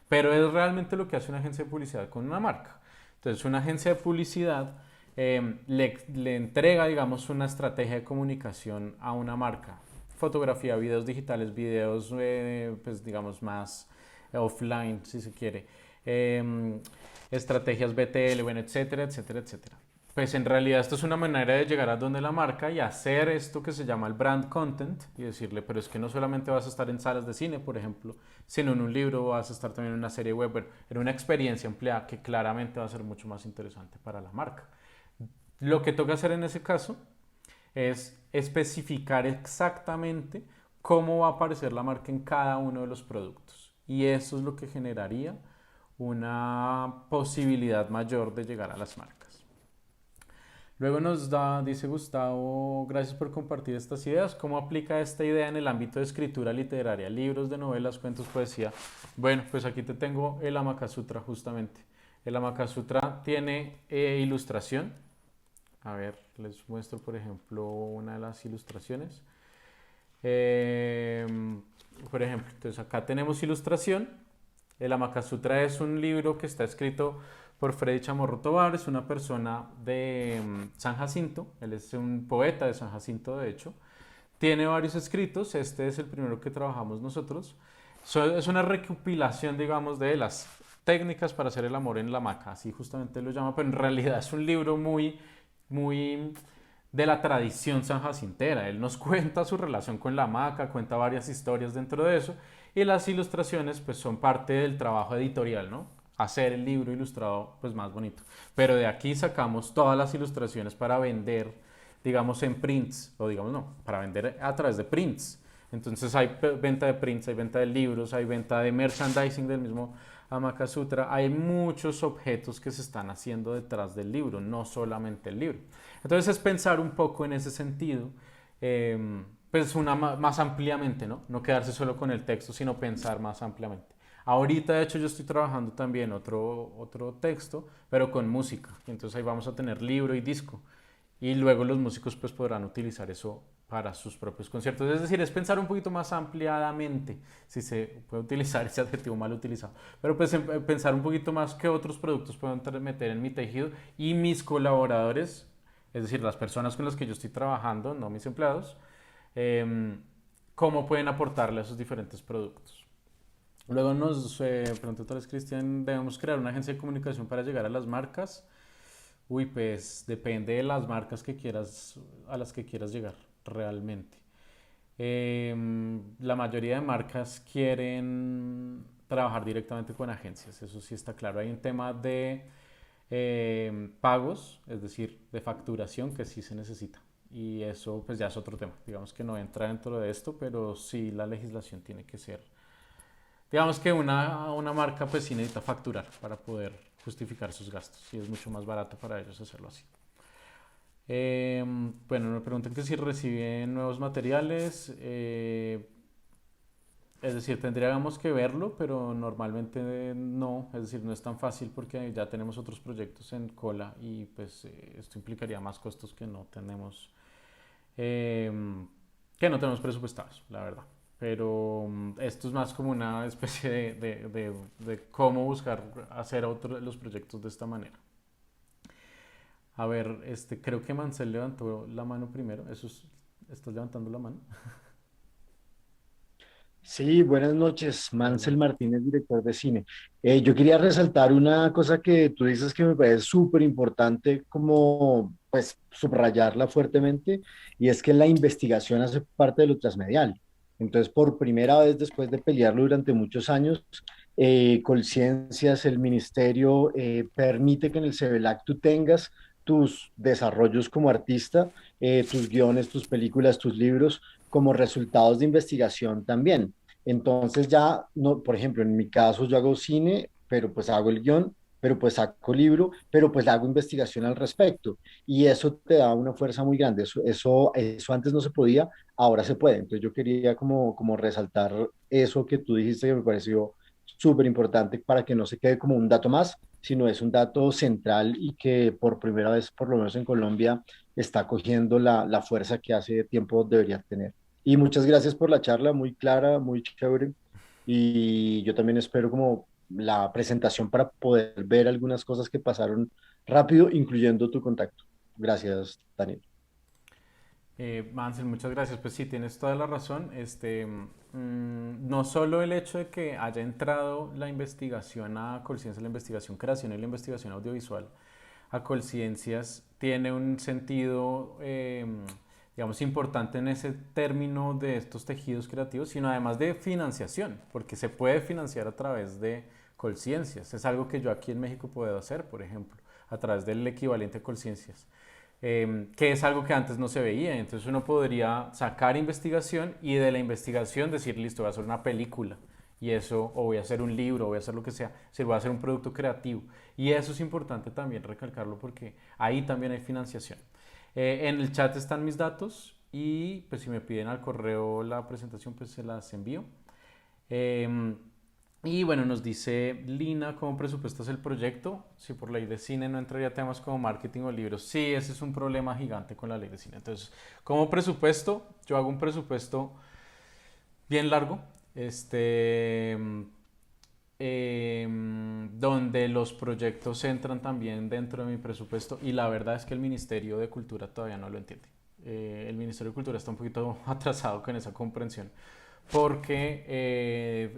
[SPEAKER 2] Pero es realmente lo que hace una agencia de publicidad con una marca. Entonces, una agencia de publicidad le entrega, digamos, una estrategia de comunicación a una marca. Fotografía, videos digitales, videos, pues, digamos, más offline, si se quiere. Estrategias BTL, bueno, etcétera, etcétera, etcétera. Pues en realidad esto es una manera de llegar a donde la marca y hacer esto que se llama el brand content y decirle, pero es que no solamente vas a estar en salas de cine, por ejemplo, sino en un libro, vas a estar también en una serie web, en una experiencia empleada que claramente va a ser mucho más interesante para la marca. Lo que toca hacer en ese caso es especificar exactamente cómo va a aparecer la marca en cada uno de los productos. Y eso es lo que generaría una posibilidad mayor de llegar a las marcas. Luego dice Gustavo, gracias por compartir estas ideas. ¿Cómo aplica esta idea en el ámbito de escritura literaria? Libros de novelas, cuentos, poesía. Bueno, pues aquí te tengo el Amakasutra justamente. El Amakasutra tiene ilustración. A ver, les muestro por ejemplo una de las ilustraciones. Eh, por ejemplo, entonces acá tenemos ilustración. El Amakasutra es un libro que está escrito por Freddy Chamorro Tovar, es una persona de San Jacinto, él es un poeta de San Jacinto de hecho, tiene varios escritos, este es el primero que trabajamos nosotros, es una recopilación digamos de las técnicas para hacer el amor en la hamaca, así justamente lo llama, pero en realidad es un libro muy de la tradición sanjacintera. Él nos cuenta su relación con la hamaca, cuenta varias historias dentro de eso y las ilustraciones pues son parte del trabajo editorial, ¿no? Hacer el libro ilustrado pues más bonito. Pero de aquí sacamos todas las ilustraciones para vender, digamos en prints, o digamos no, para vender a través de prints. Entonces hay venta de prints, hay venta de libros, hay venta de merchandising del mismo Amakasutra. Hay muchos objetos que se están haciendo detrás del libro, no solamente el libro. Entonces es pensar un poco en ese sentido, pues más ampliamente, ¿no? No quedarse solo con el texto, sino pensar más ampliamente. Ahorita, de hecho, yo estoy trabajando también otro texto, pero con música. Entonces ahí vamos a tener libro y disco. Y luego los músicos pues podrán utilizar eso para sus propios conciertos. Es decir, es pensar un poquito más ampliadamente, si se puede utilizar ese adjetivo mal utilizado, pero pues pensar un poquito más qué otros productos puedo meter en mi tejido y mis colaboradores, es decir, las personas con las que yo estoy trabajando, no mis empleados, eh, cómo pueden aportarle a esos diferentes productos. Luego nos pregunta otra vez Cristian, ¿debemos crear una agencia de comunicación para llegar a las marcas? Uy, pues depende de las marcas a las que quieras llegar realmente. La mayoría de marcas quieren trabajar directamente con agencias, eso sí está claro. Hay un tema de pagos, es decir, de facturación que sí se necesita. Y eso pues ya es otro tema. Digamos que no entra dentro de esto, pero sí la legislación tiene que ser. Digamos que una marca pues sí necesita facturar para poder justificar sus gastos y es mucho más barato para ellos hacerlo así. Bueno, me preguntan que si reciben nuevos materiales. Es decir, tendríamos que verlo, pero normalmente no. Es decir, no es tan fácil porque ya tenemos otros proyectos en cola y pues esto implicaría más costos que no tenemos. que no tenemos presupuestados, la verdad. Pero esto es más como una especie de cómo buscar hacer los proyectos de esta manera. A ver, creo que Mancel levantó la mano primero. ¿Estás levantando la mano?
[SPEAKER 3] Sí, buenas noches,
[SPEAKER 2] Hola.
[SPEAKER 3] Mansel Martínez, director de cine. Yo quería resaltar una cosa que tú dices que me parece súper importante, como pues subrayarla fuertemente, y es que la investigación hace parte de lo transmedial. Entonces, por primera vez después de pelearlo durante muchos años, Colciencias, el ministerio, permite que en el CEVELAC tú tengas tus desarrollos como artista, tus guiones, tus películas, tus libros como resultados de investigación también. Entonces ya, no, por ejemplo, en mi caso yo hago cine, pero pues hago el guión, pero pues saco libro, pero pues hago investigación al respecto. Y eso te da una fuerza muy grande. Eso antes no se podía, ahora se puede. Entonces yo quería como resaltar eso que tú dijiste que me pareció súper importante para que no se quede como un dato más, sino es un dato central y que por primera vez, por lo menos en Colombia, está cogiendo la fuerza que hace tiempo debería tener. Y muchas gracias por la charla, muy clara, muy chévere. Y yo también espero como la presentación para poder ver algunas cosas que pasaron rápido, incluyendo tu contacto. Gracias, Daniel.
[SPEAKER 2] Mansell, muchas gracias. Pues sí, tienes toda la razón. No solo el hecho de que haya entrado la investigación a Colciencias, la investigación creación y la investigación audiovisual a Colciencias tiene un sentido, digamos, importante en ese término de estos tejidos creativos, sino además de financiación, porque se puede financiar a través de Colciencias. Es algo que yo aquí en México puedo hacer, por ejemplo, a través del equivalente a Colciencias, que es algo que antes no se veía. Entonces uno podría sacar investigación y de la investigación decir, listo, voy a hacer una película y eso, o voy a hacer un libro, o voy a hacer lo que sea, si voy a hacer un producto creativo. Y eso es importante también recalcarlo porque ahí también hay financiación. En el chat están mis datos y pues si me piden al correo la presentación pues se las envío. Eh, y bueno, nos dice Lina, ¿cómo presupuestas el proyecto? Si por ley de cine no entraría temas como marketing o libros. Sí, ese es un problema gigante con la ley de cine. Entonces, como presupuesto, yo hago un presupuesto bien largo, este, donde los proyectos entran también dentro de mi presupuesto y la verdad es que el Ministerio de Cultura todavía no lo entiende. El Ministerio de Cultura está un poquito atrasado con esa comprensión porque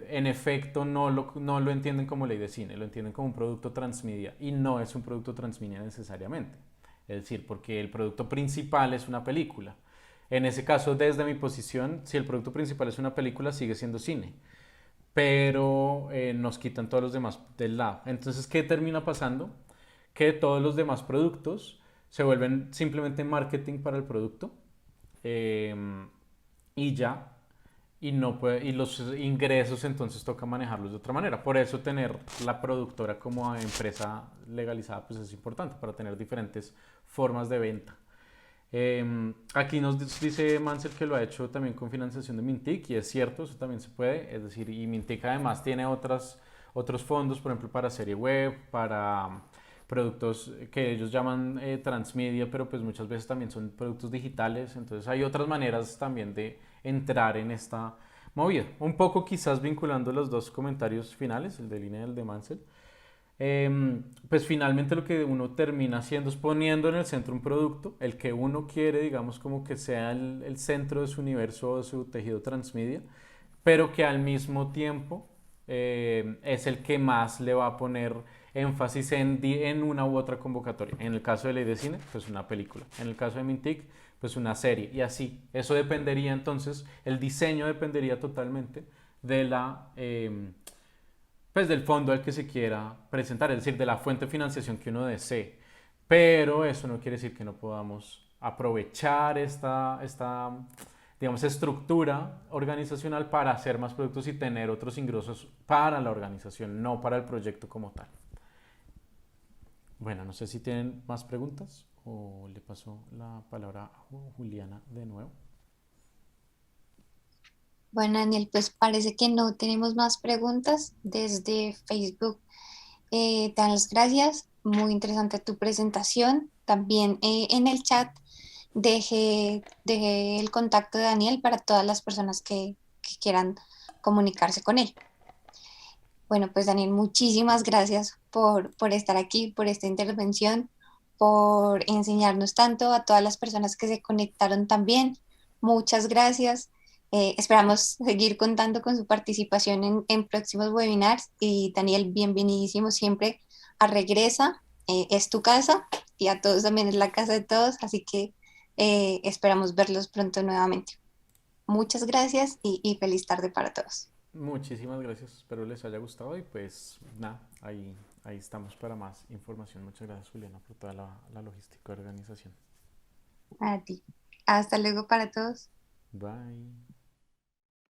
[SPEAKER 2] en efecto no lo entienden como ley de cine, lo entienden como un producto transmedia y no es un producto transmedia necesariamente. Es decir, porque el producto principal es una película. En ese caso, desde mi posición, si el producto principal es una película, sigue siendo cine, pero nos quitan todos los demás del lado. Entonces, ¿qué termina pasando? Que todos los demás productos se vuelven simplemente marketing para el producto eh, y ya, y los ingresos entonces toca manejarlos de otra manera. Por eso tener la productora como empresa legalizada pues es importante para tener diferentes formas de venta. Aquí nos dice Mansell que lo ha hecho también con financiación de Mintic y es cierto, eso también se puede, es decir, y Mintic además tiene otros fondos, por ejemplo, para serie web, para productos que ellos llaman transmedia, pero pues muchas veces también son productos digitales, entonces hay otras maneras también de entrar en esta movida. Un poco quizás vinculando los dos comentarios finales, el de Lina y el de Mansell. Pues finalmente lo que uno termina haciendo es poniendo en el centro un producto, el que uno quiere, digamos, como que sea el centro de su universo o de su tejido transmedia, pero que al mismo tiempo es el que más le va a poner énfasis en una u otra convocatoria. En el caso de Ley de Cine, pues una película. En el caso de Mintic, pues una serie. Y así. Eso dependería entonces, el diseño dependería totalmente de pues del fondo al que se quiera presentar, es decir, de la fuente de financiación que uno desee. Pero eso no quiere decir que no podamos aprovechar digamos, estructura organizacional para hacer más productos y tener otros ingresos para la organización, no para el proyecto como tal. Bueno, no sé si tienen más preguntas o le paso la palabra a Juliana de nuevo.
[SPEAKER 1] Bueno, Daniel, pues parece que no tenemos más preguntas desde Facebook. Te dan las gracias. Muy interesante tu presentación. También en el chat dejé el contacto de Daniel para todas las personas que quieran comunicarse con él. Bueno, pues Daniel, muchísimas gracias por estar aquí, por esta intervención, por enseñarnos tanto a todas las personas que se conectaron también. Muchas gracias. Esperamos seguir contando con su participación en próximos webinars y Daniel, bienvenidísimo siempre a Regresa. Es tu casa y a todos también es la casa de todos, así que esperamos verlos pronto nuevamente. Muchas gracias y feliz tarde para todos.
[SPEAKER 2] Muchísimas gracias, espero les haya gustado y pues nada, ahí estamos para más información. Muchas gracias, Juliana, por toda la logística y organización.
[SPEAKER 1] A ti. Hasta luego para todos.
[SPEAKER 2] Bye.